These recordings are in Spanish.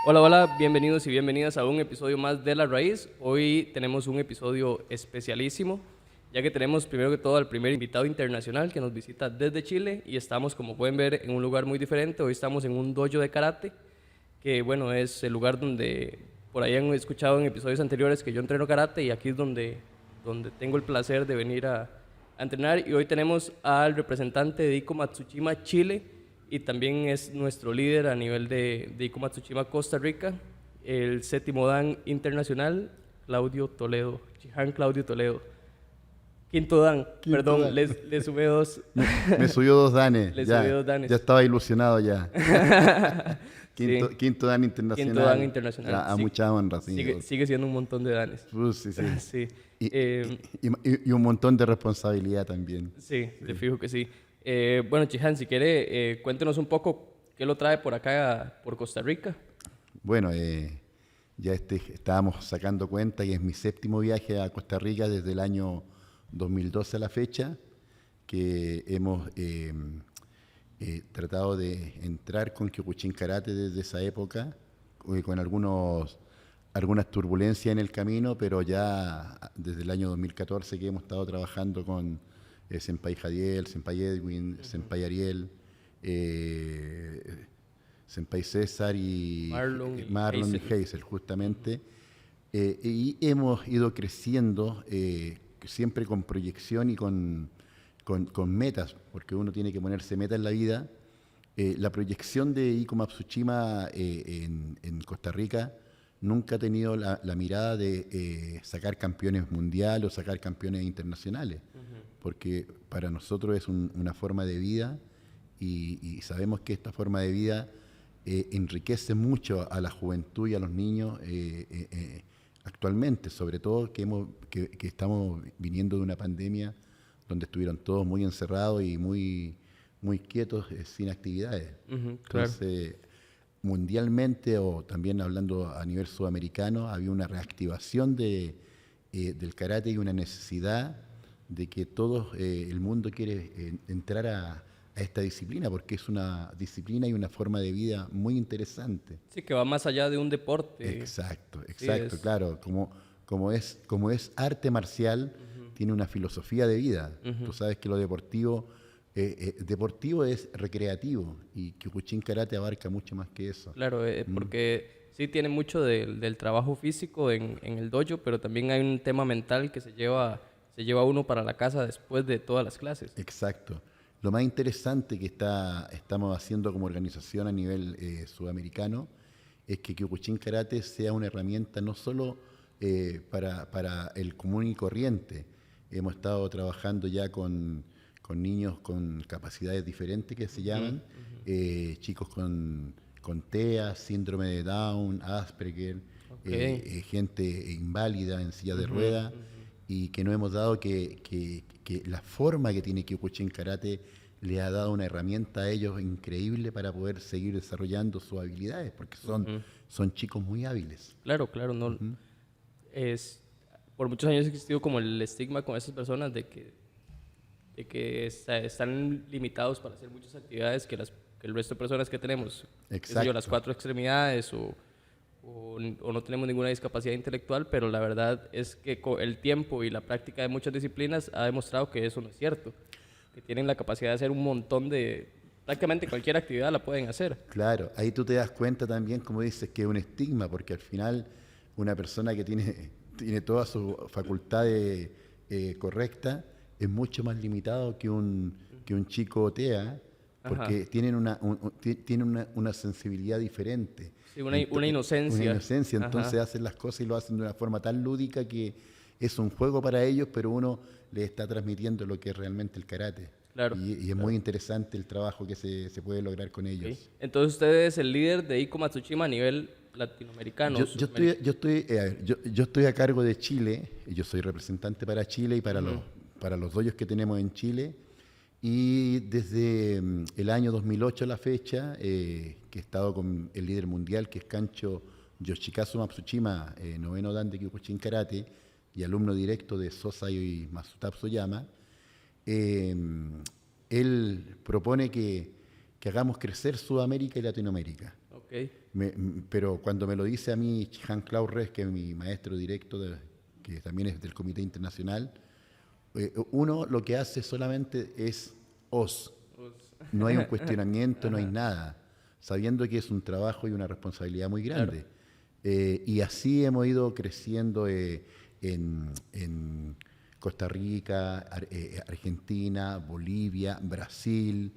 Hola, hola, bienvenidos y bienvenidas a un episodio más de La Raíz. Hoy tenemos un episodio especialísimo, ya que tenemos primero que todo al primer invitado internacional que nos visita desde Chile y estamos, como pueden ver, en un lugar muy diferente. Hoy estamos en un dojo de karate, que bueno, es el lugar donde por ahí han escuchado en episodios anteriores que yo entreno karate y aquí es donde tengo el placer de venir a entrenar. Y hoy tenemos al representante de ICO Matsushima Chile y también es nuestro líder a nivel de ICO Matsushima Costa Rica, el séptimo Dan internacional, Claudio Toledo, Chihan Claudio Toledo. Quinto Dan, Quinto perdón, Dan. le sumé dos. Me subió 2 danes, Le subí ya, 2 danes. ya estaba ilusionado ya. Sí, Quinto Dan quinto Dan internacional, internacional. a mucha honra, sí. Sigue siendo un montón de danes. Sí, sí. Sí, Y, eh, y un montón de responsabilidad también. sí, te fijo que sí. Bueno, Chihan, si quiere, cuéntenos un poco qué lo trae por acá, por Costa Rica. Bueno, ya estábamos sacando cuenta que es mi séptimo viaje a Costa Rica desde el año 2012 a la fecha, que hemos tratado de entrar con Kyokushin Karate desde esa época, con algunas turbulencias en el camino, pero ya desde el año 2014 que hemos estado trabajando con Senpai Jadiel, Senpai Edwin, Senpai Ariel, Senpai César y Marlon y Y Hazel. Hazel, justamente. Y hemos ido creciendo siempre con proyección y con metas, porque uno tiene que ponerse metas en la vida. La proyección de ICO Matsushima en Costa Rica nunca ha tenido la mirada de sacar campeones mundiales o sacar campeones internacionales, porque para nosotros es una forma de vida y sabemos que esta forma de vida enriquece mucho a la juventud y a los niños actualmente, sobre todo que estamos viniendo de una pandemia donde estuvieron todos muy encerrados y muy quietos, sin actividades. Claro. Entonces, mundialmente o también hablando a nivel sudamericano, había una reactivación del karate y una necesidad de que todo el mundo quiere entrar a esta disciplina, porque es una disciplina y una forma de vida muy interesante. Sí, que va más allá de un deporte. Exacto, Sí, claro. Como es arte marcial, tiene una filosofía de vida. Tú sabes que lo deportivo es recreativo y Kyokushin Karate abarca mucho más que eso. claro, porque sí tiene mucho del trabajo físico en el dojo, pero también hay un tema mental que se lleva uno para la casa después de todas las clases. Exacto. Lo más interesante que estamos haciendo como organización a nivel sudamericano es que Kyokushin Karate sea una herramienta no solo para el común y corriente. Hemos estado trabajando ya con niños con capacidades diferentes que se llaman, chicos con TEA, síndrome de Down, Asperger, Ok. gente inválida en silla de ruedas, y que nos hemos dado que la forma que tiene Kyokushin Karate le ha dado una herramienta a ellos increíble para poder seguir desarrollando sus habilidades, porque son chicos muy hábiles. Claro, claro, no. Es, por muchos años ha existido como el estigma con esas personas de que están limitados para hacer muchas actividades que el resto de personas que tenemos, qué sé yo, las Exacto. 4 extremidades o no tenemos ninguna discapacidad intelectual, pero la verdad es que el tiempo y la práctica de muchas disciplinas ha demostrado que eso no es cierto, que tienen la capacidad de hacer un montón prácticamente cualquier actividad la pueden hacer. Claro, ahí tú te das cuenta también, como dices, que es un estigma, porque al final una persona que tiene todas sus facultades correctas es mucho más limitado que un chico TEA, Ajá. porque tienen una sensibilidad diferente. Sí, una Una inocencia. inocencia, Ajá. entonces hacen las cosas y lo hacen de una forma tan lúdica que es un juego para ellos, pero uno les está transmitiendo lo que es realmente el karate. Claro, Y es muy claro. interesante el trabajo que se puede lograr con Ok. ellos. Entonces usted es el líder de ICO Matsushima a nivel latinoamericano, Yo estoy a cargo de Chile, y yo soy representante para Chile y para los dojos que tenemos en Chile. Y desde el año 2008 a la fecha, que he estado con el líder mundial, que es Kancho Yoshikazu Matsushima, noveno dan de Kyokushin Karate, y alumno directo de Sosa y Masuta Tsoyama, eh, él propone que hagamos crecer Sudamérica y Latinoamérica. Ok. Ok. Pero cuando me lo dice a mí Chihan Claurres, que es mi maestro directo, que también es del Comité Internacional, uno lo que hace solamente es os. No hay un cuestionamiento, no hay nada, sabiendo que es un trabajo y una responsabilidad muy Claro. grande. Y así hemos ido creciendo en Costa Rica, Argentina, Bolivia, Brasil,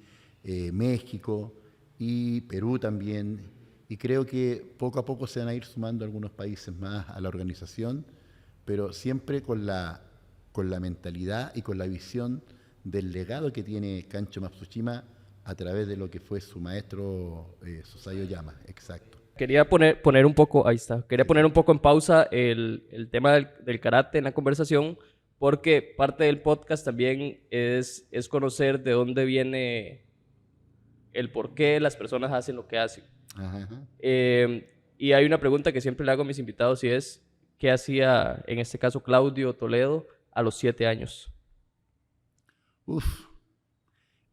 México y Perú también. Y creo que poco a poco se van a ir sumando algunos países más a la organización, pero siempre con la mentalidad y con la visión del legado que tiene Kancho Matsushima a través de lo que fue su maestro Susayo Yama. Exacto. Quería poner un poco, ahí está, quería Sí, poner sí. un poco en pausa el tema del karate en la conversación, porque parte del podcast también es conocer de dónde viene el por qué las personas hacen lo que hacen. Ajá, ajá. Y hay una pregunta que siempre le hago a mis invitados y es, ¿qué hacía en este caso Claudio Toledo a los 7 años? Uf,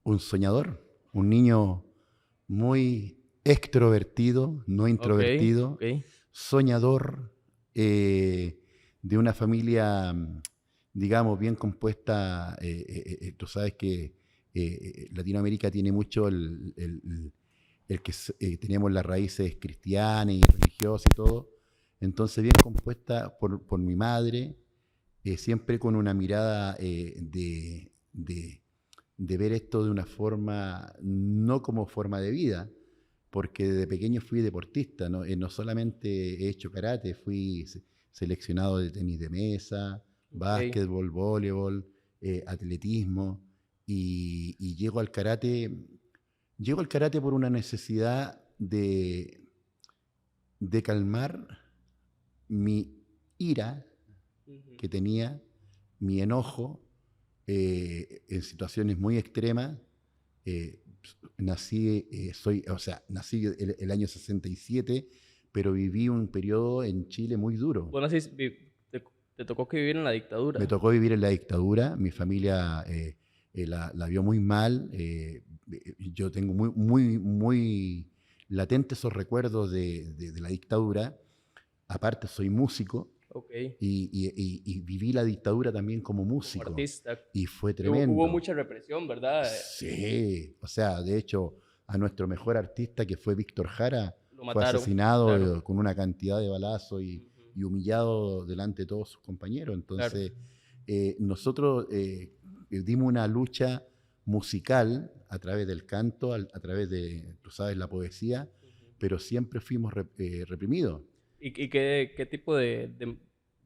un soñador, un niño muy extrovertido, no Ok, introvertido, ok, soñador, de una familia, digamos, bien compuesta. Tú sabes que Latinoamérica tiene mucho el que teníamos las raíces cristianas y religiosas y todo. Entonces, bien compuesta por mi madre, siempre con una mirada de ver esto de una forma, no como forma de vida, porque desde pequeño fui deportista, ¿no? No solamente he hecho karate, fui seleccionado de tenis de mesa, ok. básquetbol, voleibol, atletismo, y llego al karate por una necesidad de calmar mi ira Ujú. que tenía, mi enojo, en situaciones muy extremas. Nací el año 67, pero viví un periodo en Chile muy duro. Bueno, así te tocó que vivir en la Me dictadura. tocó vivir en la dictadura, mi familia la vio muy mal. Yo tengo muy latentes esos recuerdos de la dictadura. Aparte, soy músico Ok, y viví la dictadura también como como músico artista. y fue Y hubo tremendo. mucha represión, ¿verdad? Sí, o sea, de hecho, a nuestro mejor artista, que fue Víctor Jara, Lo fue mataron, asesinado claro. con una cantidad de balazos Ujú. y humillado delante de todos sus compañeros. Claro. Entonces, nosotros dimos una lucha musical a través del canto, a través de, tú sabes, la poesía, Ujú. pero siempre fuimos reprimidos. ¿Y qué tipo de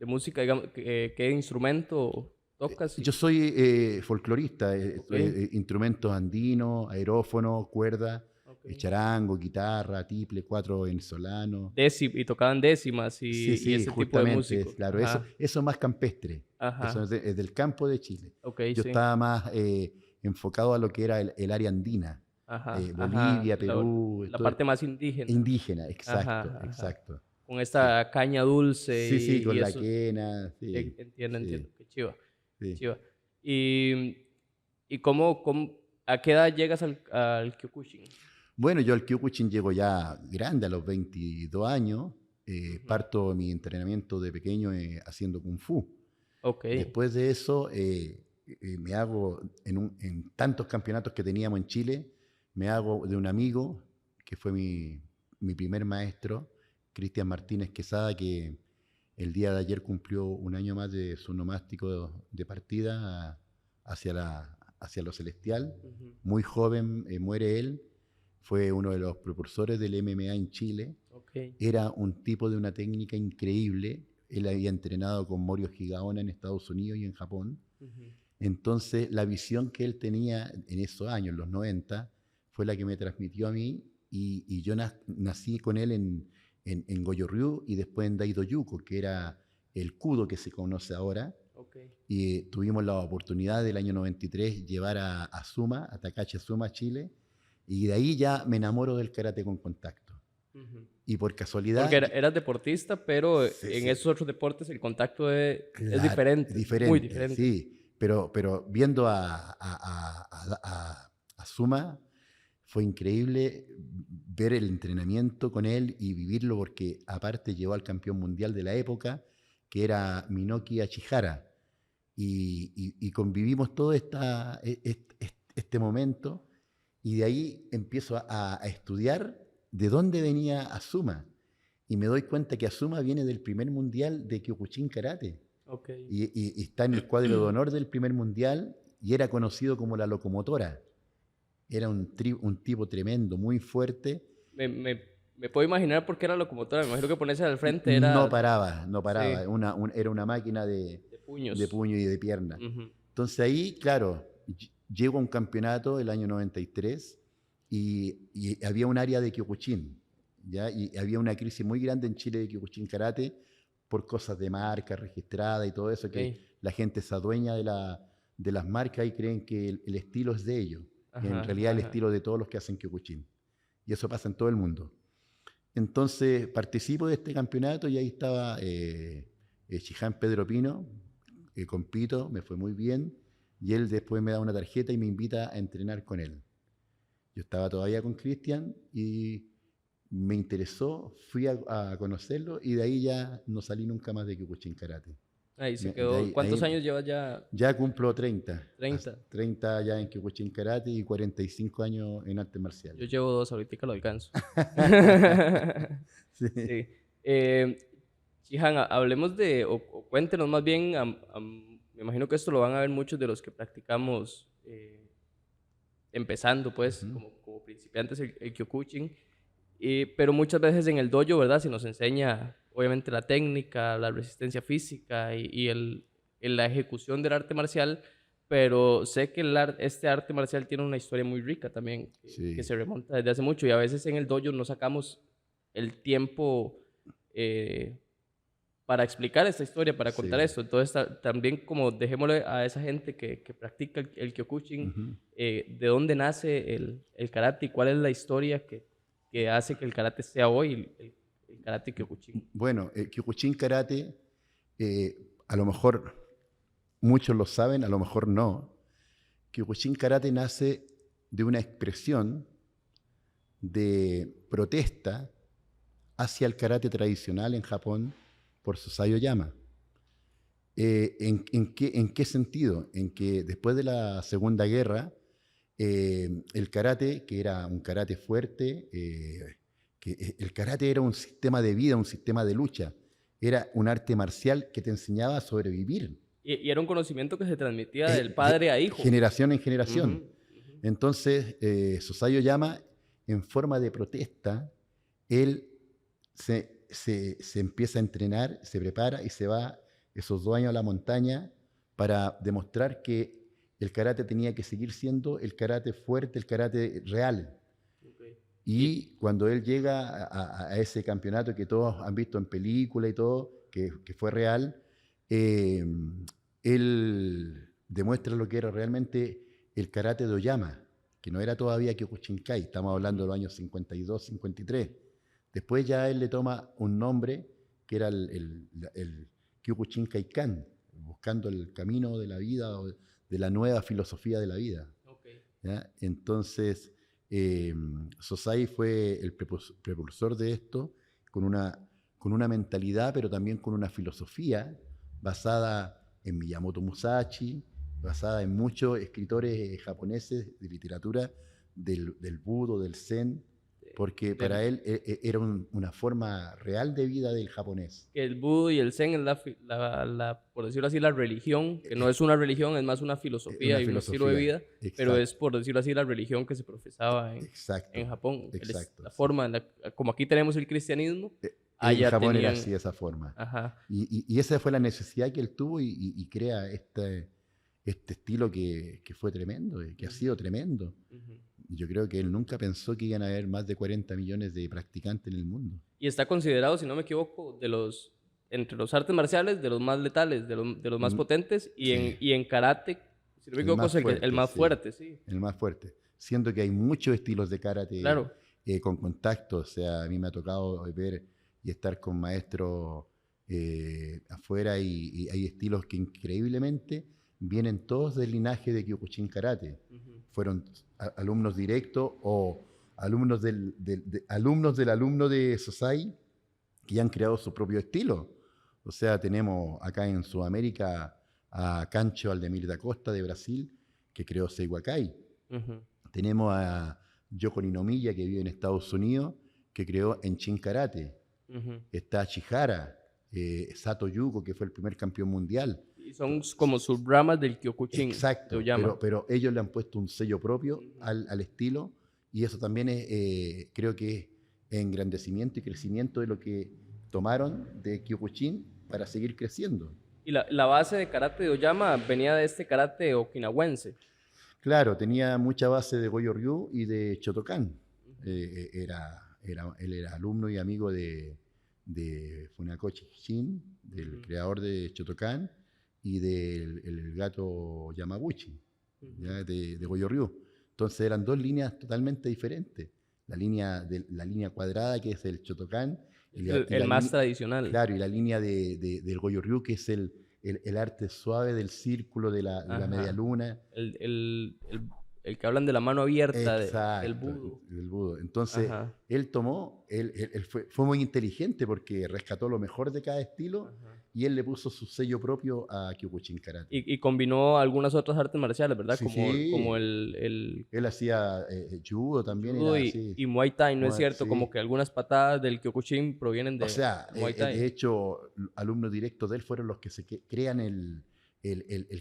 música, digamos, qué instrumento tocas? Yo soy folclorista, Ok, instrumentos andinos, aerófono, cuerda, ok. charango, guitarra, tiple, cuatro venezolanos. Y tocaban décimas Sí, y sí, ese tipo de justamente, músico. claro, Ajá, eso es más campestre, eso ajá. es del campo de Chile. Ok, Yo sí. estaba más enfocado a lo que era el área andina, Ajá, ajá. Bolivia, Perú, La parte más indígena. indígena, Ajá, exacto, ajá. exacto. Con Sí, esta caña dulce sí, sí, y con la eso. quena, sí, Entiendo, sí, entiendo. Qué chiva, qué sí. chiva. Y, y ¿a qué edad llegas al Kyokushin? Bueno, yo al Kyokushin llego ya grande, a los 22 años. Ujú. Parto mi entrenamiento de pequeño haciendo Kung Fu. Ok. Después de eso, me hago, en tantos campeonatos que teníamos en Chile, me hago de un amigo, que fue mi primer maestro, Cristian Martínez Quesada, que el día de ayer cumplió un año más de su nomástico de partida hacia lo celestial. Ujú. Muy joven muere él, fue uno de los precursores del MMA en Chile. Ok. Era un tipo de una técnica increíble. Él había entrenado con Morio Higaona en Estados Unidos y en Japón. Ujú. Entonces, la visión que él tenía en esos años, en los 90, fue la que me transmitió a mí y yo nací con él en Goju-Ryu y después en Daido-Yuko, que era el Kudo que se conoce ahora. Ok. Y tuvimos la oportunidad del año 93 llevar a Suma, a Takashi Suma, Chile, y de ahí ya me enamoro del karate con contacto. Ujú. Y por Porque casualidad, eras deportista, pero sí, en sí, esos otros deportes el contacto es claro, diferente, muy diferente, diferente. sí, pero viendo a Suma, fue increíble ver el entrenamiento con él y vivirlo porque aparte llevó al campeón mundial de la época, que era Minoki Achihara. Y convivimos todo este momento y de ahí empiezo a estudiar de dónde venía Azuma. Y me doy cuenta que Azuma viene del primer mundial de Kyokushin Karate. Okay. Y está en el cuadro de honor del primer mundial y era conocido como la locomotora. Era un tipo tremendo, muy fuerte. Me puedo imaginar por qué era locomotora. Me imagino que ponerse al frente No era paraba, no paraba. sí, Era una máquina de de puños. puño y de pierna. Ujú. Entonces ahí, claro, llego a un campeonato el año 93 y había un área de Kyokushin, ¿ya? Y había una crisis muy grande en Chile de Kyokushin Karate por cosas de marca registrada y todo eso, que Okay. la gente se adueña de las marcas y creen que el estilo es de ellos. Y en Ajá, realidad el ajá. estilo de todos los que hacen Kyokushin. Y eso pasa en todo el mundo. Entonces participo de este campeonato y ahí estaba Shihan Pedro Pino, compito, me fue muy bien, y él después me da una tarjeta y me invita a entrenar con él. Yo estaba todavía con Cristian y me interesó, fui a conocerlo y de ahí ya no salí nunca más de Kyokushin Karate. Ahí se De quedó. ahí, ¿Cuántos años llevas ya? ya cumplo 30, 30. 30 ya en Kyokushin Karate y 45 años en artes Yo marciales. llevo 2, ahorita lo alcanzo. Sí. Sí. Eh, Shihan, hablemos de, o cuéntenos más bien, me imagino que esto lo van a ver muchos de los que practicamos empezando, pues, Ujú. como principiantes el Kyokushin, pero muchas veces en el dojo, ¿verdad? Se nos enseña, obviamente, la técnica, la resistencia física la ejecución del arte marcial, pero sé que este arte marcial tiene una historia muy rica también, que Sí, se remonta desde hace mucho, y a veces en el dojo no sacamos el tiempo eh, para explicar esta historia, para contar sí. esto. Entonces, también como dejémosle a esa gente que practica el Kyokushin, Ujú. de dónde nace el karate y cuál es la historia que hace que el karate sea hoy el karate Kyokushin. Bueno, Kyokushin Karate, a lo mejor muchos lo saben, a lo mejor no. Kyokushin Karate nace de una expresión de protesta hacia el karate tradicional en Japón por Susayo Yama. En qué sentido? En que después de la Segunda Guerra, el karate, que era un karate fuerte, el karate era un sistema de vida, un sistema de lucha, era un arte marcial que te enseñaba a sobrevivir, Y era un conocimiento que se transmitía del padre a hijo. generación en generación. Ujú, ujú. Entonces, Susayo Yama, en forma de protesta, él se empieza a entrenar, se prepara y se va esos 2 años a la montaña para demostrar que el karate tenía que seguir siendo el karate fuerte, el karate real. Okay. Y cuando él llega a ese campeonato que todos han visto en película y todo, que fue real, eh, él demuestra lo que era realmente el karate de Oyama, que no era todavía Kyokushinkai, estamos hablando de Ujú. los años 52, 53. Después ya él le toma un nombre que era el Kyokushinkai-kan, buscando el camino de la vida o de la nueva filosofía de la vida. Okay. ¿Ya? Entonces, eh, Sosai fue el precursor de esto con una mentalidad, pero también con una filosofía basada en Miyamoto Musashi, basada en muchos escritores japoneses de literatura del Budo, del Zen, porque para Del, él era una forma real de vida del japonés. que el Budo y el Zen es por decirlo así, la religión, que no es una religión, es más una filosofía Una y un estilo de filosofía, vida, pero es, exacto, por decirlo así, la religión que se profesaba en exacto, Japón. exacto. La Sí. forma, como aquí tenemos el cristianismo, En allá Japón era así, tenían, de esa forma. ajá, Y esa fue la necesidad que él tuvo y crea este estilo que fue tremendo, que ha ujú, sido tremendo. ujú. Yo creo que él nunca pensó que iban a haber más de 40 millones de practicantes en el mundo. Y está considerado, si no me equivoco, entre los artes marciales, de los más letales, de los más Mm, potentes, Sí, y en karate, si no me el equivoco, más es el fuerte, más sí, fuerte, sí, el más fuerte. Siendo que hay muchos estilos de karate claro. con contacto, o sea, a mí me ha tocado ver y estar con maestros afuera y hay estilos que increíblemente vienen todos del linaje de Kyokushin Karate. Fueron alumnos directos o alumnos alumnos del alumno de Sosai que ya han creado su propio estilo. O sea, tenemos acá en Sudamérica a Cancho Aldemir da Costa de Brasil, que creó Seiwakai. Tenemos a Yoko Ninomiya, que vive en Estados Unidos, que creó Enshin Karate. Está Chihara, Sato Yuko, que fue el primer campeón mundial. Y son como subramas del Kyokushin. Exacto, pero ellos le han puesto un sello propio al estilo, y eso también es, creo que es engrandecimiento y crecimiento de lo que tomaron de Kyokushin para seguir creciendo. Y la base de karate de Oyama venía de este karate okinawense. Claro, tenía mucha base de Goju Ryu y de Shotokan. Él era alumno y amigo de Funakoshi Shin, del creador de Shotokan, y del gato Yamaguchi, ¿ya? de Goju Ryu. Entonces eran dos líneas totalmente diferentes. La línea cuadrada, que es el Shotokan. El más tradicional. Claro, y la línea del Goju Ryu, que es el arte suave del círculo, de la media luna. El que hablan de la mano abierta. Exacto, del budo. Del budo. Entonces, él fue muy inteligente porque rescató lo mejor de cada estilo y él le puso su sello propio a Kyokushin Karate. Y combinó algunas otras artes marciales, ¿verdad? Sí, como el él hacía judo también. Judo y Muay Thai, ¿no es cierto? Sí. Como que algunas patadas del Kyokushin provienen de Muay Thai. De hecho, alumnos directos de él fueron los que crean el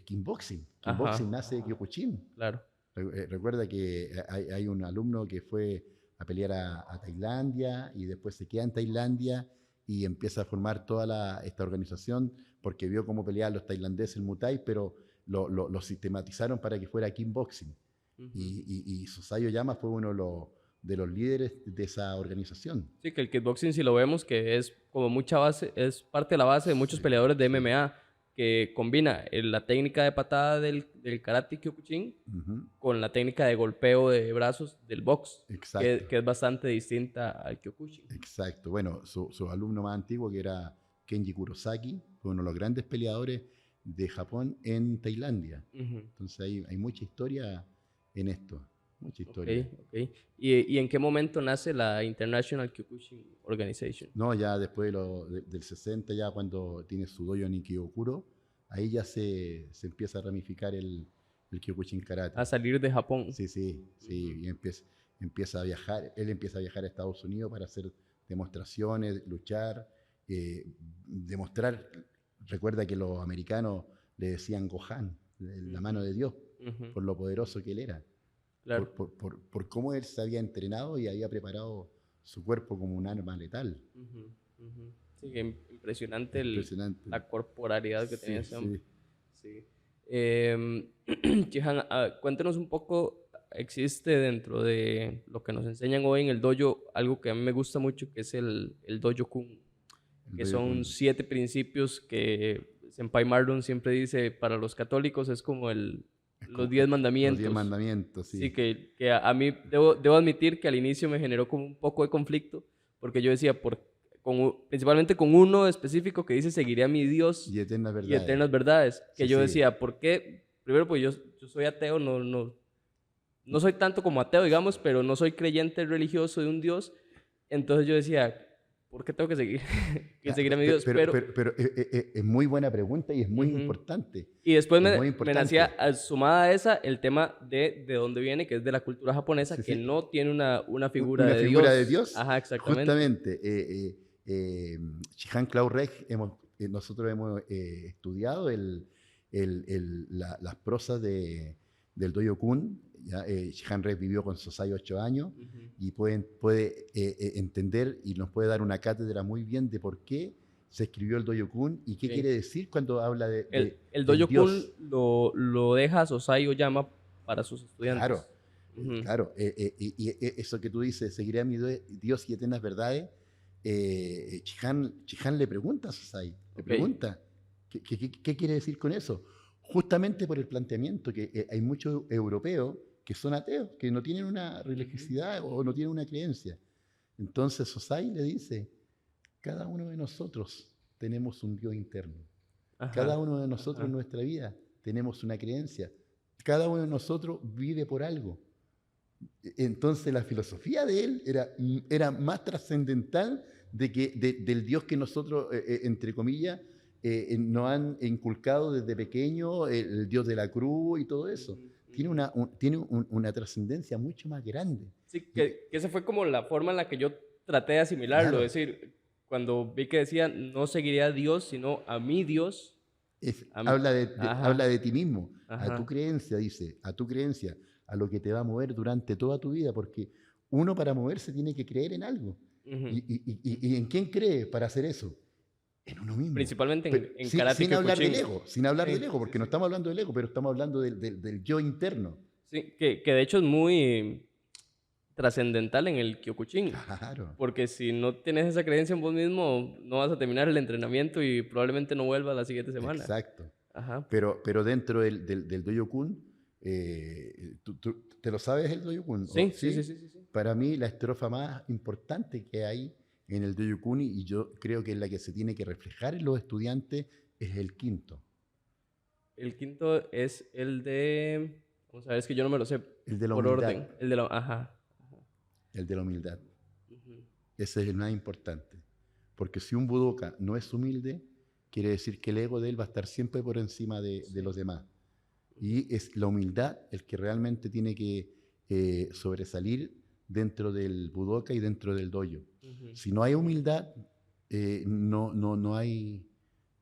kickboxing. Kickboxing nace de Kyokushin. Claro. Recuerda que hay un alumno que fue a pelear a Tailandia y después se queda en Tailandia y empieza a formar toda esta organización porque vio cómo peleaban los tailandeses el Muay Thai, pero lo sistematizaron para que fuera kickboxing. Y Sosai Oyama fue uno de los líderes de esa organización. Sí, que el kickboxing, si lo vemos, que es como mucha base, es parte de la base de muchos peleadores de MMA, que combina la técnica de patada del karate Kyokushin con la técnica de golpeo de brazos del box, que es bastante distinta al Kyokushin. Exacto. Bueno, su alumno más antiguo, que era Kenji Kurosaki, fue uno de los grandes peleadores de Japón en Tailandia. Entonces hay mucha historia en esto. Mucha historia. Okay. ¿Y en qué momento nace la International Kyokushin Organization? No, ya después del 60, ya cuando tiene su dojo en Ikebukuro, ahí ya se empieza a ramificar el Kyokushin Karate. A salir de Japón. Sí. Y empieza a viajar. Él empieza a viajar a Estados Unidos para hacer demostraciones, luchar, demostrar. Recuerda que los americanos le decían Gohan, la mano de Dios, por lo poderoso que él era. Claro. Por cómo él se había entrenado y había preparado su cuerpo como un arma letal. Sí, impresionante la corporalidad que tenía ese hombre. Sí. Chihan, cuéntanos un poco, existe dentro de lo que nos enseñan hoy en el dojo algo que a mí me gusta mucho, que es el Dojo Kun, que son 7 principios que Senpai Marlon siempre dice, para los católicos es como los 10 mandamientos. Los 10 mandamientos, sí. Sí, que a mí debo admitir que al inicio me generó como un poco de conflicto, porque yo decía, principalmente con uno específico que dice, seguiré a mi Dios y eternas verdades. Que yo decía, ¿por qué? Primero, pues yo soy ateo, no soy tanto como ateo, digamos, pero no soy creyente religioso de un Dios. Entonces yo decía, ¿por qué tengo que seguir a mi Dios? Pero es muy buena pregunta y es muy importante. Y después me nacía, sumada a esa, el tema de dónde viene, que es de la cultura japonesa, que no tiene una figura de Dios. ¿Una figura de Dios? Ajá, exactamente. Justamente. Shihan Clau Reg, nosotros hemos estudiado las prosas del Dojo Kun. Shihan Reg vivió con Sosai 8 años y puede entender y nos puede dar una cátedra muy bien de por qué se escribió el Dojo Kun y qué quiere decir cuando habla de el Dojo Kun lo deja Sosai Oyama para sus estudiantes. Claro. Y eso que tú dices, seguiré a mi Dios y eternas verdades. Shihan le pregunta a Sosai, pregunta, ¿qué quiere decir con eso? Justamente por el planteamiento que hay muchos europeos que son ateos, que no tienen una religiosidad o no tienen una creencia. Entonces Sosai le dice, cada uno de nosotros tenemos un Dios interno. Cada uno de nosotros en nuestra vida tenemos una creencia. Cada uno de nosotros vive por algo. Entonces la filosofía de él era más trascendental del Dios que nosotros, entre comillas, nos han inculcado desde pequeño, el Dios de la cruz y todo eso. Tiene una trascendencia mucho más grande. Sí, que esa fue como la forma en la que yo traté de asimilarlo. Claro. Es decir, cuando vi que decía, no seguiré a Dios, sino a mi Dios. Habla de ti mismo, Ajá. a tu creencia, dice, a tu creencia, a lo que te va a mover durante toda tu vida, porque uno para moverse tiene que creer en algo. ¿Y en quién cree para hacer eso? En uno mismo. Principalmente en sin, karate sin hablar Kyokushin. del ego, sin hablar Sí, del ego, porque no estamos hablando del ego, pero estamos hablando del yo interno. Sí, que de hecho es muy trascendental en el Kyokushin. Claro. Porque si no tienes esa creencia en vos mismo, no vas a terminar el entrenamiento y probablemente no vuelvas la siguiente semana. Exacto. Ajá. Pero dentro del Doyokun, ¿te lo sabes el Doyokun? Sí. Para mí la estrofa más importante que hay en el Doyokun, y yo creo que es la que se tiene que reflejar en los estudiantes, es el quinto. El quinto es el de... Vamos a ver, es que yo no me lo sé El de la por humildad. orden. El de la... Ajá. El de la humildad. Ese es el más importante. Porque si un budoka no es humilde, quiere decir que el ego de él va a estar siempre por encima de los demás. Y es la humildad el que realmente tiene que sobresalir dentro del budoka y dentro del dojo. Si no hay humildad, no hay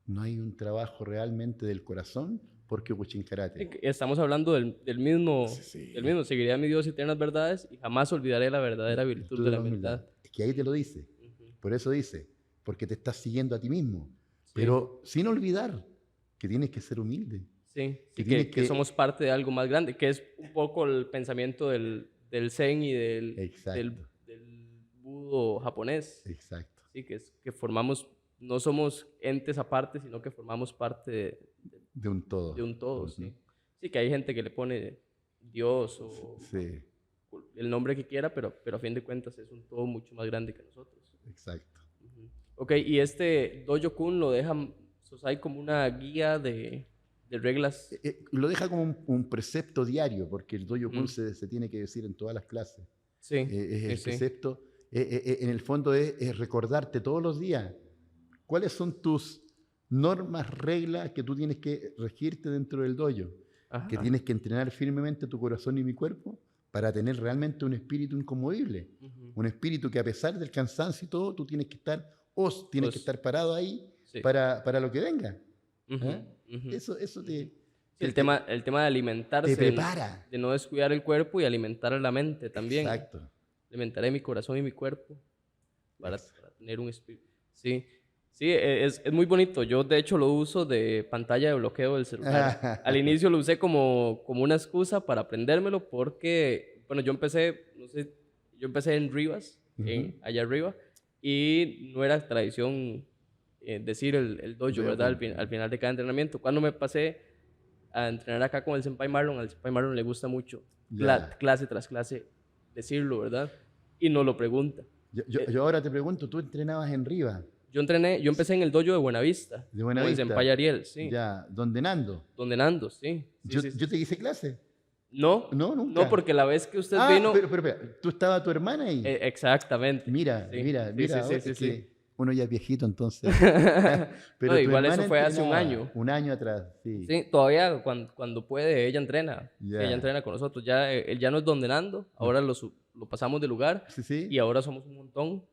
un trabajo realmente del corazón por Kyokushin Karate. Estamos hablando del mismo, Sí. del mismo. Seguiré a mi Dios y eternas verdades y jamás olvidaré la verdadera virtud de la humildad. Es que ahí te lo dice. Por eso dice, porque te estás siguiendo a ti mismo. Pero sin olvidar que tienes que ser humilde. Sí, que somos parte de algo más grande, que es un poco el pensamiento del Zen y del Budo japonés. Exacto. Sí, que formamos, no somos entes aparte, sino que formamos parte de un todo. De un todo, sí. Sí, que hay gente que le pone Dios o el nombre que quiera, pero a fin de cuentas es un todo mucho más grande que nosotros. Exacto. Ok, y este Dojo-kun lo deja Sosai como una guía de reglas. Lo deja como un precepto diario, porque el Dojo-kun se tiene que decir en todas las clases. Sí. Es el precepto. En el fondo es recordarte todos los días cuáles son tus normas, reglas que tú tienes que regirte dentro del dojo. Ajá. Que tienes que entrenar firmemente tu corazón y mi cuerpo para tener realmente un espíritu inconmovible. Un espíritu que a pesar del cansancio y todo, tú tienes que estar que estar parado ahí para lo que venga. Eso te... el tema de alimentarse. Te prepara. De no descuidar el cuerpo y alimentar a la mente también. Exacto. Alimentaré mi corazón y mi cuerpo para tener un espíritu. Sí. Sí, es muy bonito. Yo, de hecho, lo uso de pantalla de bloqueo del celular. Al inicio lo usé como una excusa para aprendérmelo porque, bueno, yo empecé en Rivas, allá arriba, y no era tradición decir el dojo, ¿verdad? Al final de cada entrenamiento. Cuando me pasé a entrenar acá con el Senpai Marlon, al Senpai Marlon le gusta mucho, clase tras clase, decirlo, ¿verdad? Y nos lo pregunta. Yo ahora te pregunto, ¿tú entrenabas en Rivas? Yo empecé en el dojo de Buenavista. De Buenavista. Con el Senpai Ariel, sí. Ya, ¿donde Nando? Donde Nando, sí. ¿Yo te hice clase? No, nunca. No, porque la vez que usted vino... Pero, ¿tú estaba tu hermana ahí? Exactamente. Mira. Sí. Uno ya es viejito, entonces. Pero no, igual eso fue hace un año. Un año atrás, sí. Sí, todavía cuando puede, ella entrena. Yeah. Ella entrena con nosotros. Ya, él ya no es donde Nando, ahora lo pasamos de lugar. Sí. Y ahora somos un montón.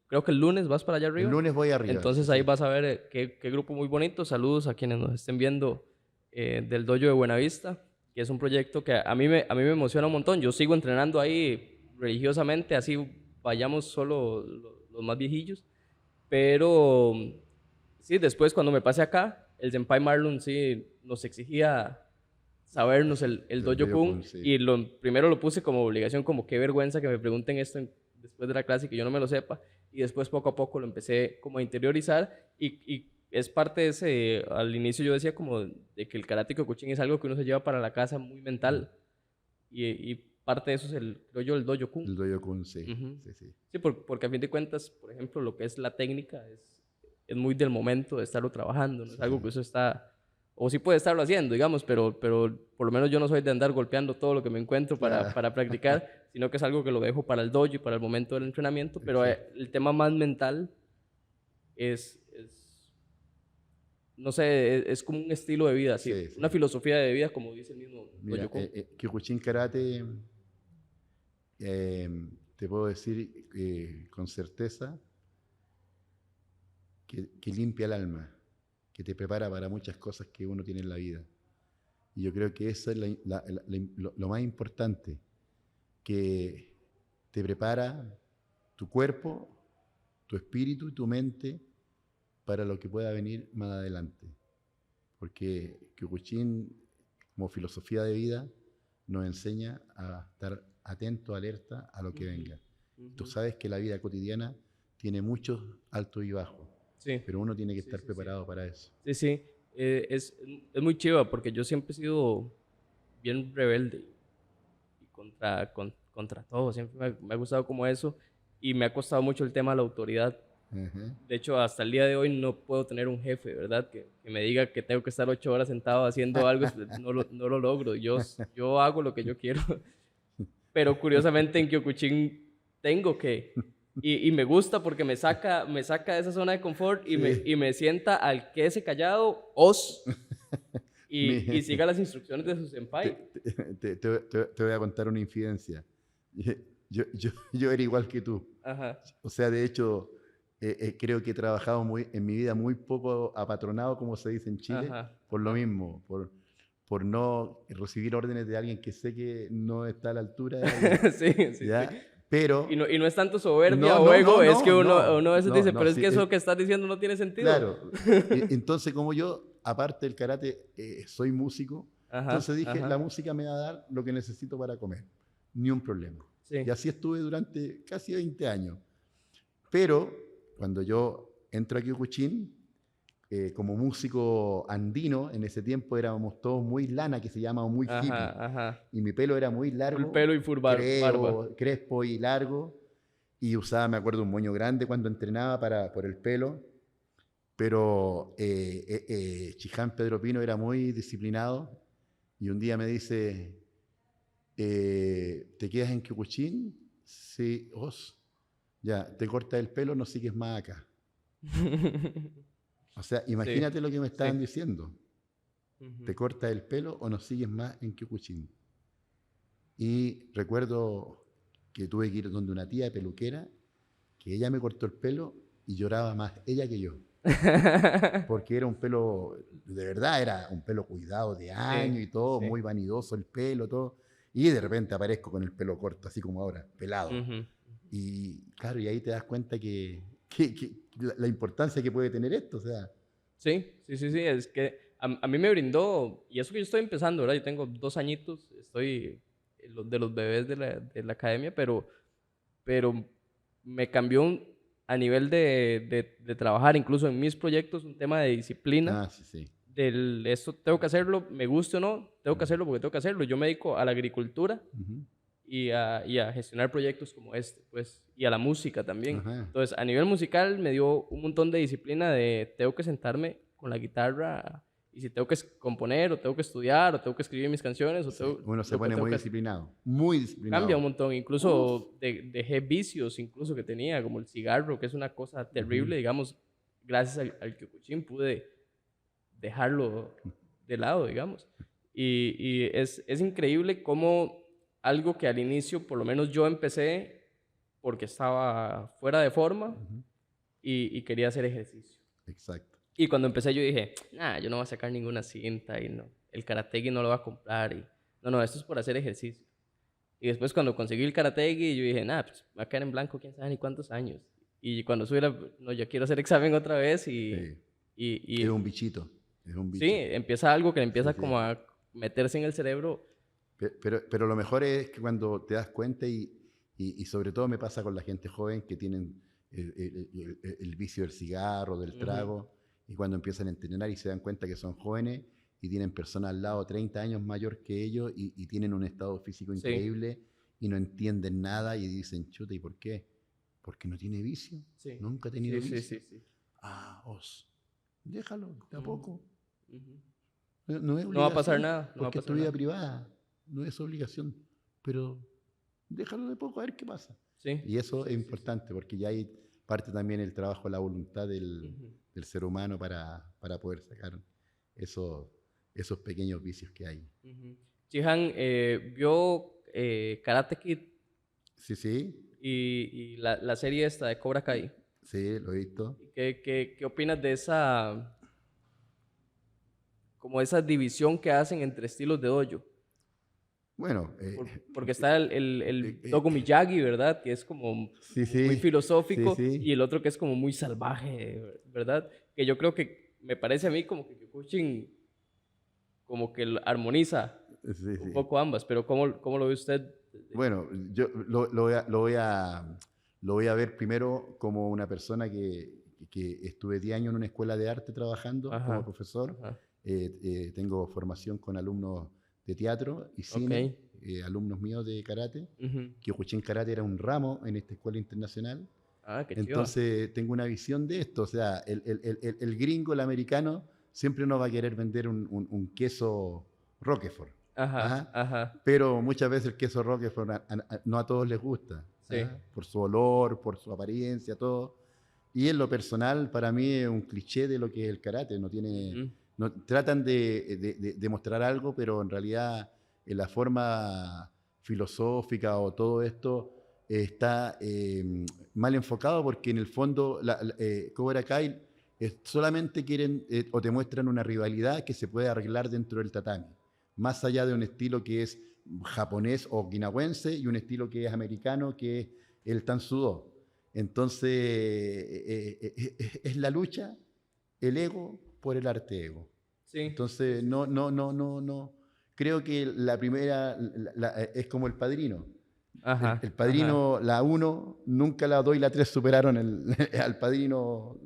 Creo que el lunes vas para allá arriba. El lunes voy arriba. Entonces ahí vas a ver qué grupo muy bonito. Saludos a quienes nos estén viendo del dojo de Buenavista, que es un proyecto que a mí me emociona un montón. Yo sigo entrenando ahí religiosamente, así vayamos solo los más viejillos. Pero sí, después cuando me pasé acá, el Senpai Marlon sí nos exigía sabernos el Dojo-kun. Sí. Y primero lo puse como obligación, como qué vergüenza que me pregunten esto después de la clase y que yo no me lo sepa. Y después poco a poco lo empecé como a interiorizar y es parte de ese, al inicio yo decía como de que el karate Kyokushin es algo que uno se lleva para la casa muy mental y parte de eso es creo yo, el Dojo-kun. El Dojo-kun, sí. Sí, porque a fin de cuentas, por ejemplo, lo que es la técnica es muy del momento de estarlo trabajando, no es algo que usted está o sí puede estarlo haciendo, digamos, pero por lo menos yo no soy de andar golpeando todo lo que me encuentro Claro. para practicar, sino que es algo que lo dejo para el dojo y para el momento del entrenamiento, pero Exacto. el tema más mental es no sé, es como un estilo de vida, así, Sí, una sí. filosofía de vida, como dice el mismo Mira, Dojo. Kyokushin Karate, te puedo decir con certeza que limpia el alma, que te prepara para muchas cosas que uno tiene en la vida. Y yo creo que eso es lo más importante, que te prepara tu cuerpo, tu espíritu y tu mente para lo que pueda venir más adelante. Porque Kyokushin, como filosofía de vida, nos enseña a estar atento, alerta a lo que Ujú, venga. Tú ujú. sabes que la vida cotidiana tiene muchos altos y bajos, Sí, pero uno tiene que sí, estar sí, sí. preparado para eso. Sí, sí, es muy chiva porque yo siempre he sido bien rebelde y contra todo, siempre me ha gustado como eso y me ha costado mucho el tema de la autoridad. Ajá. De hecho, hasta el día de hoy no puedo tener un jefe, ¿verdad? Que me diga que tengo que estar 8 horas sentado haciendo algo, no lo logro. Yo hago lo que yo quiero. Pero curiosamente en Kyokushin tengo que. Y me gusta porque me saca de esa zona de confort Sí. y me sienta al que ese callado, os, y Mi- siga las instrucciones de su te, senpai. te voy a contar una infidencia. Yo era igual que tú. Ajá, O sea, de hecho, creo que he trabajado en mi vida muy poco apatronado, como se dice en Chile, ajá, por lo ajá. mismo, por no recibir órdenes de alguien que sé que no está a la altura, Sí, sí, sí. ¿ya? Pero, Y no es tanto soberbia no, o no, ego, no, es que no, uno a no, veces no, dice, no, pero es sí, que eso que estás diciendo no tiene sentido. claro. Entonces, como yo, aparte del karate, soy músico, Ajá, entonces dije, la ajá. música me va a dar lo que necesito para comer, ni un problema. Y Sí. así estuve durante casi 20 años. Pero cuando yo entro a Kyokushin, como músico andino, en ese tiempo éramos todos muy lana, que se llama, o muy hippie. Ajá, ajá. Y mi pelo era muy Full largo, pelo y full barba. crespo y largo. Y usaba, me acuerdo, un moño grande cuando entrenaba por el pelo. Pero Chiján Pedro Pino era muy disciplinado. Y un día me dice, ¿te quedas en Kyokushin? Sí, os. Ya, te cortas el pelo, no sigues más acá. O sea, Sí, imagínate lo que me sí. estaban diciendo. Ujú. ¿Te cortas el pelo o no sigues más en Kyokushin? Y recuerdo que tuve que ir donde una tía peluquera, que ella me cortó el pelo y lloraba más ella que yo. Porque era un pelo, de verdad, era un pelo cuidado de Sí, años y todo, sí. muy vanidoso el pelo, todo. Y de repente aparezco con el pelo corto, así como ahora, pelado. Ujú. Y claro, y ahí te das cuenta que la importancia que puede tener esto. O sea, Sí, sí, sí, sí. Es que a mí me brindó, y eso que yo estoy empezando, ¿verdad? Yo tengo 2 añitos, estoy de los bebés de la academia, pero me cambió a nivel de trabajar, incluso en mis proyectos, un tema de disciplina. sí, sí. Esto tengo que hacerlo, me guste o no, tengo que hacerlo porque tengo que hacerlo. Yo me dedico a la agricultura Ujú. y a gestionar proyectos como este, pues, y a la música también. Ajá. Entonces, a nivel musical me dio un montón de disciplina de tengo que sentarme con la guitarra y si tengo que componer o tengo que estudiar o tengo que escribir mis canciones o Sí, uno se lo que pone tengo muy que hacer. disciplinado, muy Cambia un disciplinado. montón, Uf. incluso dejé vicios incluso que tenía, como el cigarro, que es una cosa Ujú. terrible, digamos, gracias al Kyokushin pude dejarlo de lado, digamos. Y es increíble cómo algo que al inicio, por lo menos yo empecé porque estaba fuera de forma Ujú. y quería hacer ejercicio. Exacto. Y cuando empecé yo dije, nah, yo no voy a sacar ninguna cinta y no, el karategi no lo voy a comprar y no, esto es por hacer ejercicio. Y después cuando conseguí el karategi yo dije, nah, pues va a quedar en blanco quién sabe ni cuántos años. Y cuando subí no, yo quiero hacer examen otra vez Sí. Es un y bichito. Es un sí, bicho. empieza algo que le Sí, empieza sí. como a meterse en el cerebro. Pero lo mejor es que cuando te das cuenta y sobre todo me pasa con la gente joven que tienen el vicio del cigarro, del Ujú. trago, y cuando empiezan a entrenar y se dan cuenta que son jóvenes y tienen personas al lado 30 años mayor que ellos y tienen un estado físico Sí, increíble y no entienden nada y dicen, chuta, ¿y por qué? Porque no tiene vicio, sí, nunca ha tenido sí, sí, vicio. sí, sí. Ah, os, déjalo, de a Ujú, poco. ujú. No es No va a pasar obligación, nada, no va a porque es tu pasar vida nada. privada, no es obligación, pero déjalo de poco a ver qué pasa. Sí, Y eso es sí, sí, sí. importante, porque ya hay parte también el trabajo, la voluntad Ujú, del ser humano para poder sacar esos, esos pequeños vicios que hay. ujú. Jihan, vio Karate Kid Sí, sí, y la serie esta de Cobra Kai. sí, lo he visto. ¿Qué opinas de esa, como esa división que hacen entre estilos de dojo? Bueno, Porque está el Dogo eh, Miyagi, ¿verdad? Que es como sí, muy sí, sí, filosófico, y sí, el otro que es como muy salvaje, ¿verdad? Que yo creo que me parece a mí como que Kyokushin como que armoniza sí, un sí. poco ambas, pero ¿cómo lo ve usted? Bueno, yo lo voy a ver primero como una persona que estuve 10 años en una escuela de arte trabajando como Ajá, profesor. ajá, Tengo formación con alumnos de teatro y ok, cine, alumnos míos de karate. ujú. Kyokushin Karate era un ramo en esta escuela internacional. Ah, qué chiva. Entonces tengo una visión de esto. O sea, el gringo, el americano, siempre nos va a querer vender un queso Roquefort. Ajá, ¿Ah? ajá, Pero muchas veces el queso Roquefort no a todos les gusta. sí. ¿Ah? Por su olor, por su apariencia, todo. Y en lo personal, para mí es un cliché de lo que es el karate. No tiene, Ujú. no, tratan de mostrar algo, pero en realidad en la forma filosófica o todo esto está mal enfocado porque en el fondo Cobra Kai solamente quieren o te muestran una rivalidad que se puede arreglar dentro del tatami, más allá de un estilo que es japonés o okinawense y un estilo que es americano, que es el Tansudo. Entonces, es la lucha, el ego por el arte ego. Sí, sí, Entonces, sí, sí. no. Creo que la primera es como el padrino. El Ajá, ajá. padrino, la uno nunca la 2 y la 3 superaron al padrino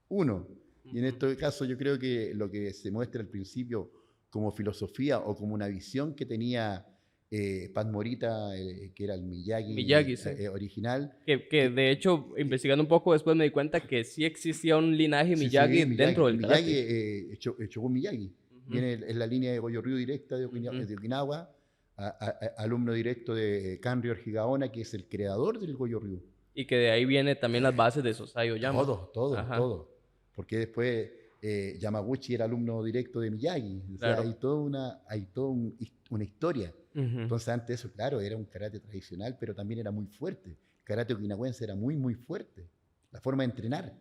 uno. Y en Ujú. este caso yo creo que lo que se muestra al principio como filosofía o como una visión que tenía Pat Morita, que era el Miyagi Miyagi, sí. original, Que que, de hecho, que, investigando un poco después me di cuenta que sí existía un linaje sí, Miyagi sí, dentro del Miyagi, karate. Shogun Miyagi. Ujú, Viene en la línea de Goyo Ryu directa ujú. De Okinawa, alumno directo de Kanryo Higaona, que es el creador del Goyo Ryu. Y que de ahí viene también las bases de Sosai Oyama. Ajá, Todo. Porque después Yamaguchi era alumno directo de Miyagi. O sea, claro. hay toda una historia. Ujú. Entonces, antes eso, claro, era un karate tradicional, pero también era muy fuerte. El karate okinawense era muy fuerte. La forma de entrenar.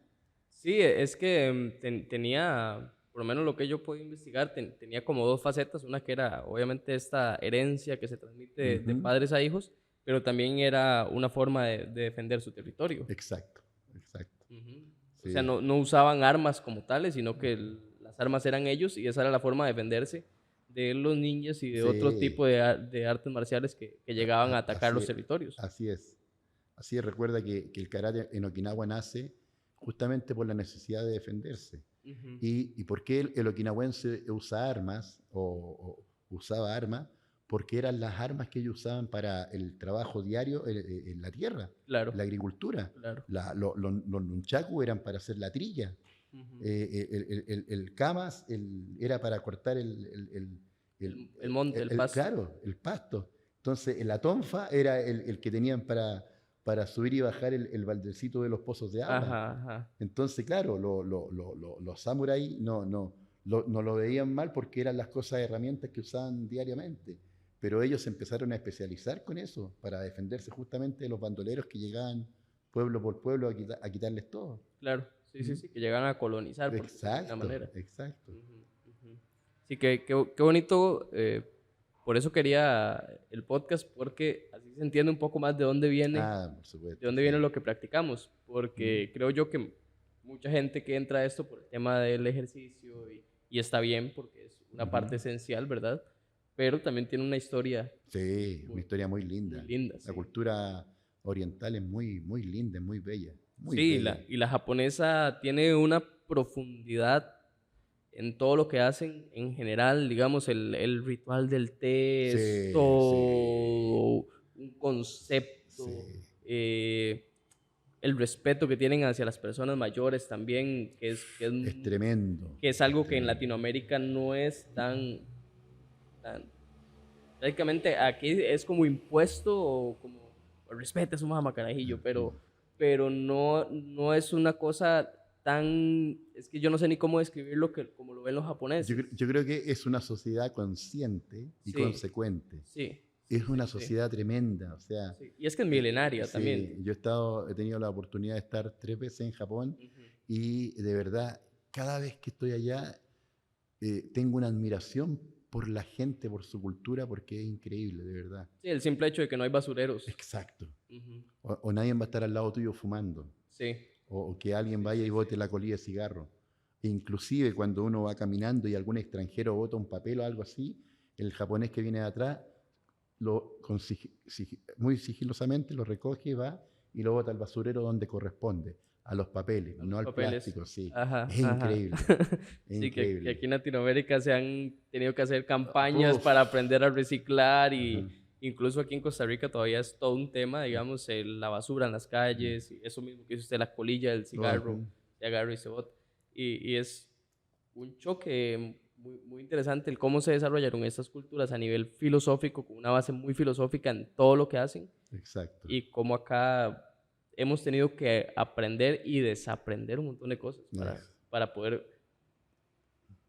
Sí, es que tenía, por lo menos lo que yo puedo investigar, tenía como dos facetas. Una que era obviamente esta herencia que se transmite de Ujú. padres a hijos, pero también era una forma de defender su territorio. Exacto, exacto. Ujú. O sea, Sí, no usaban armas como tales, sino que las armas eran ellos y esa era la forma de defenderse de los ninjas y de otro tipo sí. de artes marciales que llegaban a atacar los Así, territorios. así es. Así es. Recuerda que el karate en Okinawa nace justamente por la necesidad de defenderse. Ujú. ¿Y por qué el okinawense usa armas o usaba armas? Porque eran las armas que ellos usaban para el trabajo diario en la tierra, Claro, la agricultura. claro. Los nunchaku eran para hacer la trilla. Ujú. El camas era para cortar El monte, el pasto. claro, el pasto. Entonces, la tonfa era el que tenían para subir y bajar el baldecito de los pozos de agua. Ajá, ajá. Entonces, claro, los samuráis no lo veían mal porque eran las cosas, herramientas que usaban diariamente. Pero ellos se empezaron a especializar con eso, para defenderse justamente de los bandoleros que llegaban pueblo por pueblo a quitarles todo. Claro, sí, sí, ¿Mm? sí, que llegan a colonizar, por decirlo de alguna Exacto, manera. exacto. Ujú, ujú. Sí, qué bonito. Por eso quería el podcast, porque así se entiende un poco más Ah, por de supuesto, dónde viene sí. lo que practicamos, ¿Mm? porque creo yo que mucha gente que entra a esto por el tema del ejercicio y está bien, porque es una Ujú. parte esencial, ¿verdad? Pero también tiene una historia Sí, una muy, historia muy muy linda. linda, La sí. cultura oriental es muy linda, es muy bella, muy Sí, bella. y la japonesa tiene una profundidad en todo lo que hacen en general, digamos, el ritual del té es Sí, sí, todo un concepto. sí. el respeto que tienen hacia las personas mayores también, Es tremendo. que es algo que en Latinoamérica no es tan prácticamente aquí es como impuesto o como respete a su mamá, carajillo, pero no es una cosa tan, es que yo no sé ni cómo describirlo que como lo ven los japoneses. Yo creo que es una sociedad consciente y Sí, consecuente. sí, Es una sí, sociedad tremenda, o sea, sí. Y es que es milenaria sí, también. he tenido la oportunidad de estar 3 veces en Japón Ujú. y de verdad, cada vez que estoy allá, tengo una admiración por la gente, por su cultura, porque es increíble, de verdad. Sí, el simple hecho de que no hay basureros. Exacto. Ujú. O nadie va a estar al lado tuyo fumando, Sí, o que alguien vaya y bote la colilla de cigarro. E inclusive cuando uno va caminando y algún extranjero bota un papel o algo así, el japonés que viene de atrás muy sigilosamente lo recoge, va y lo bota al basurero donde corresponde, a los papeles, a no los al papeles. plástico, sí. Ajá, Es ajá. increíble, es Sí, que increíble. aquí en Latinoamérica se han tenido que hacer campañas Uf, para aprender a reciclar ajá, y incluso aquí en Costa Rica todavía es todo un tema, digamos, la basura en las calles, y eso mismo que dice usted, la colilla del ajá, cigarro, se agarra y se bota. Y es un choque muy interesante el cómo se desarrollaron estas culturas a nivel filosófico, con una base muy filosófica en todo lo que hacen, exacto. y cómo acá hemos tenido que aprender y desaprender un montón de cosas Es- para poder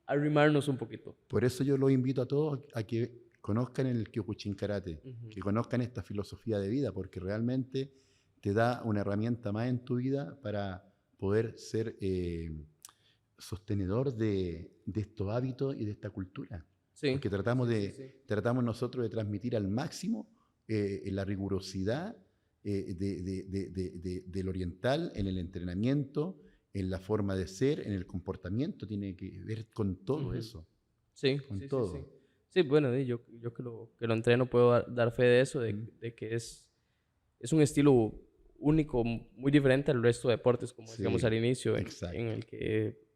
arrimarnos un poquito. Por eso yo los invito a todos a que conozcan el Kyokushin Karate, Ujú. que conozcan esta filosofía de vida, porque realmente te da una herramienta más en tu vida para poder ser sostenedor de estos hábitos y de esta cultura. Sí, Porque sí. tratamos nosotros de transmitir al máximo la rigurosidad del oriental en el entrenamiento, en la forma de ser, en el comportamiento. Tiene que ver con todo Ujú. eso, Sí, con sí. todo. Sí, bueno, yo que lo entreno puedo dar fe de eso, ¿Mm? de que es un estilo único, muy diferente al resto de deportes, como decíamos al Sí, inicio, en exacto. el que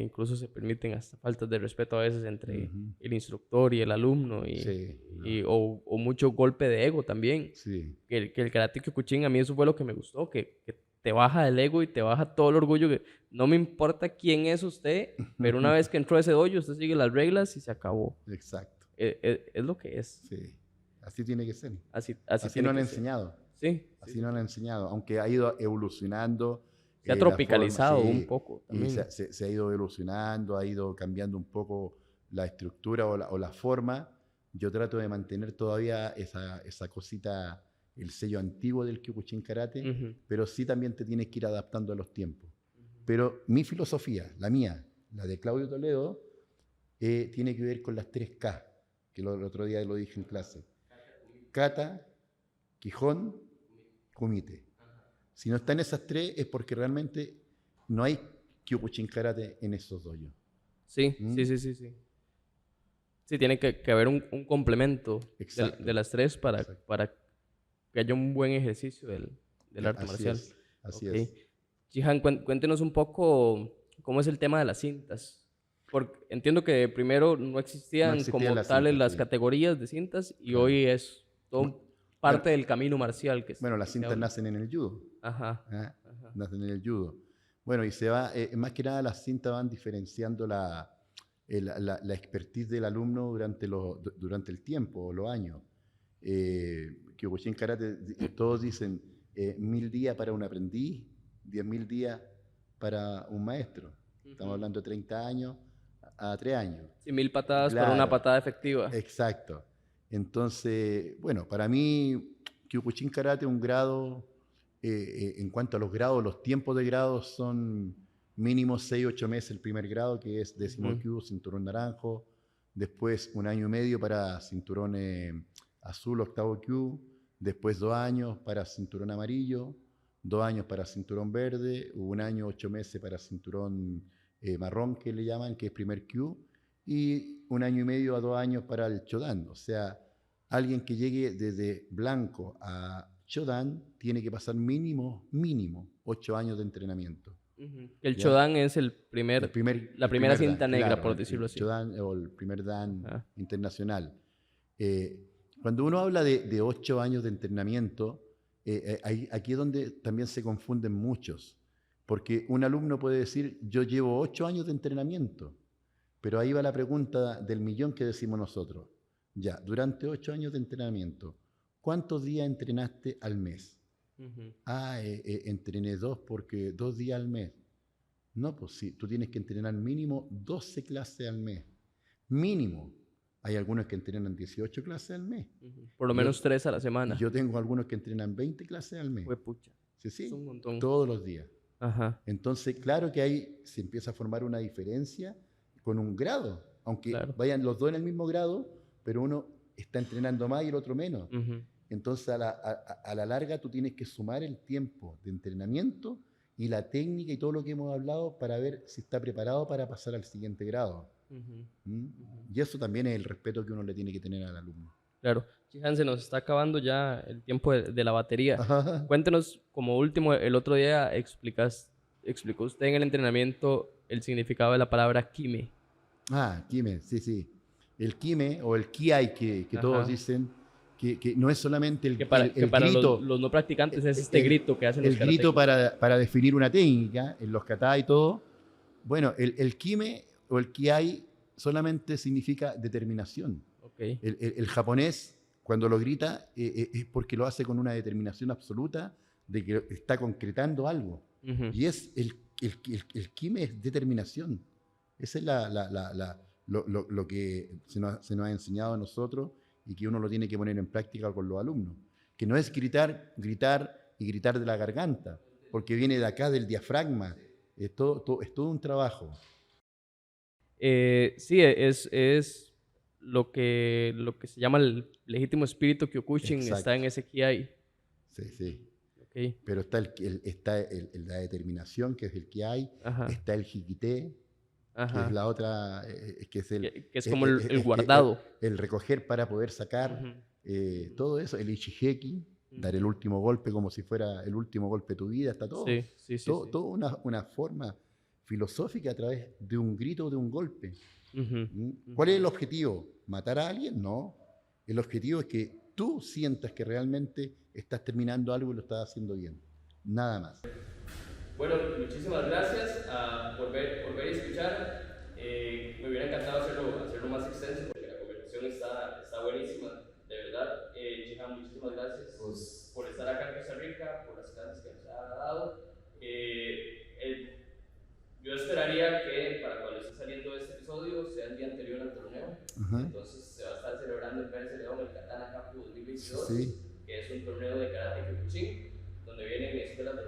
incluso se permiten hasta faltas de respeto a veces entre Ujú. el instructor y el alumno, Sí, no, o mucho golpe de ego también. sí, Que el karate Kyokushin, a mí eso fue lo que me gustó, que te baja el ego y te baja todo el orgullo, que no me importa quién es usted, pero una vez que entró a ese dojo, usted sigue las reglas y se acabó. exacto. Es lo que es. Sí, así tiene que ser. Así Así tiene nos han que ser. enseñado. Sí, Así nos han enseñado, aunque ha ido evolucionando se ha la forma, tropicalizado un sí, poco y también. se ha ido evolucionando, ha ido cambiando un poco la estructura o la forma. Yo trato de mantener todavía esa cosita, el sello antiguo del Kyokushin Karate, Ujú. pero sí también te tienes que ir adaptando a los tiempos. Pero mi filosofía, la mía, la de Claudio Toledo, tiene que ver con las 3 K, que el otro día lo dije en clase. Kata, Quijón, Kumite. Si no está en esas 3 es porque realmente no hay Kyokushin Karate en esos dojos. Sí, ¿Mm? sí. Sí, tiene que haber un complemento de Exacto, las tres exacto. para que haya un buen ejercicio del arte Así marcial. es, así Ok. es. Jihan, cuéntenos un poco cómo es el tema de las cintas. Porque entiendo que primero no No existían existían como las tales cintas, las sí, categorías de cintas y claro. hoy es Bu- todo Bueno, parte del camino marcial bueno, las que se cintas habla. nacen en el judo. Ajá, ¿Ah? ajá. Nacen en el judo. Bueno, y más que nada las cintas van diferenciando la expertise del alumno durante el tiempo o los años. Kyokushin Karate, todos dicen 1000 días para un aprendiz, 10.000 días para un maestro. Estamos Ujú. hablando de 30 años a 3 años. Sí, 1000 patadas para una Claro, patada efectiva. exacto. Entonces, bueno, para mí Kyokushin Karate un grado, en cuanto a los grados, los tiempos de grados son mínimo 6 u 8 meses el primer grado, que es décimo Ujú, Kyu, cinturón naranjo, después 1 año y medio para cinturón azul, octavo Kyu, después 2 años para cinturón amarillo, 2 años para cinturón verde, 1 año, 8 meses para cinturón marrón, que le llaman, que es primer Kyu, y 1 año y medio a 2 años para el Chodan. O sea, alguien que llegue desde blanco a Chodan tiene que pasar mínimo 8 años de entrenamiento. ujú. El ¿Ya? Chodan es la El primera primer Dan, cinta negra, claro, por decirlo el así. Chodan o el primer Dan Ajá. internacional. Cuando uno habla de 8 años de entrenamiento, Aquí es donde también se confunden muchos, porque un alumno puede decir, yo llevo 8 años de entrenamiento, pero ahí va la pregunta del millón que decimos nosotros. Ya, durante 8 años de entrenamiento, ¿cuántos días entrenaste al mes? Entrené 2 porque 2 días al mes. No, pues sí, tú tienes que entrenar mínimo 12 clases al mes. Mínimo. Hay algunos que entrenan 18 clases al mes. Por lo menos 3 a la semana. Y yo tengo algunos que entrenan 20 clases al mes. Pucha. Sí, Es un montón. todos los días. Ajá. Entonces, claro que ahí se empieza a formar una diferencia con un grado. Aunque vayan los dos en el mismo grado, pero uno está entrenando más y el otro menos. Entonces, a la larga, tú tienes que sumar el tiempo de entrenamiento y la técnica y todo lo que hemos hablado para ver si está preparado para pasar al siguiente grado. Y eso también es el respeto que uno le tiene que tener al alumno. Claro. Chihan, se nos está acabando ya el tiempo de la batería. Ajá. Cuéntenos, como último, el otro día explicó usted en el entrenamiento el significado de la palabra kime. Kime, sí. El kime o el kiai que todos dicen, que no es solamente el para grito. Los no practicantes es grito que hacen los karatekas. El grito para definir una técnica, en los kata y todo. Bueno, el kime o el kiai solamente significa determinación. El japonés, cuando lo grita, es porque lo hace con una determinación absoluta de que está concretando algo. Y es el kime es determinación. Esa es lo que se nos ha enseñado a nosotros y que uno lo tiene que poner en práctica con los alumnos. Que no es gritar de la garganta, porque viene de acá, del diafragma. Es todo un trabajo. Sí, es lo que se llama el legítimo espíritu Kyokushin. Exacto. Está en ese kiai. Sí. Pero está la determinación, que es el kiai. Está el hikite, que es la otra, que es como el guardado. El recoger para poder sacar. Todo eso, el ichigeki, dar el último golpe como si fuera el último golpe de tu vida, está todo. Todo una forma filosófica a través de un grito o de un golpe. ¿Cuál es el objetivo? ¿Matar a alguien? No. El objetivo es que tú sientas que realmente estás terminando algo y lo estás haciendo bien. Nada más. Bueno, muchísimas gracias por ver y escuchar. Me hubiera encantado hacerlo más extenso porque la conversación está buenísima, de verdad. Chihan, muchísimas gracias por estar acá en Costa Rica, por las clases que nos ha dado. Yo esperaría que para cuando esté saliendo este episodio sea el día anterior al torneo. Entonces se va a estar celebrando el PNC León, el Katana Cup 2022, que es un torneo de karate Kyokushin, donde vienen escuelas de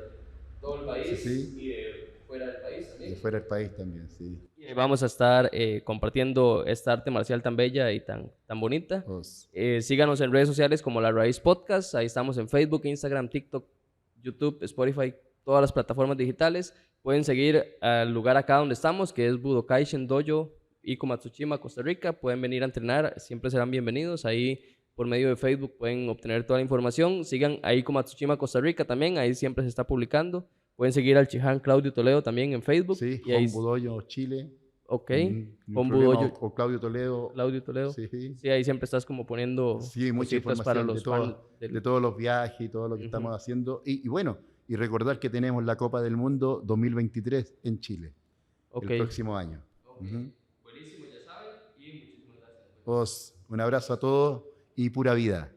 todo el país y de fuera del país también. De fuera del país también, sí. Y vamos a estar compartiendo esta arte marcial tan bella y tan bonita. Síganos en redes sociales como La Raíz Podcast. Ahí estamos en Facebook, Instagram, TikTok, YouTube, Spotify, todas las plataformas digitales. Pueden seguir al lugar acá donde estamos, que es Budokai Shendoyo, Iko Matsushima, Costa Rica. Pueden venir a entrenar, siempre serán bienvenidos. Ahí por medio de Facebook pueden obtener toda la información. Sigan a Iko Matsushima Costa Rica también, ahí siempre se está publicando. Pueden seguir al Chihan Claudio Toledo también en Facebook. Sí, y Budoyo Chile. Budoyo o Claudio Toledo. Sí, ahí siempre estás como poniendo mucha información para los fans de todos los viajes y todo lo que estamos haciendo. Y bueno, y recordar que tenemos la Copa del Mundo 2023 en Chile, el próximo año. Buenísimo, ya saben, y muchísimas gracias. Un abrazo a todos y pura vida.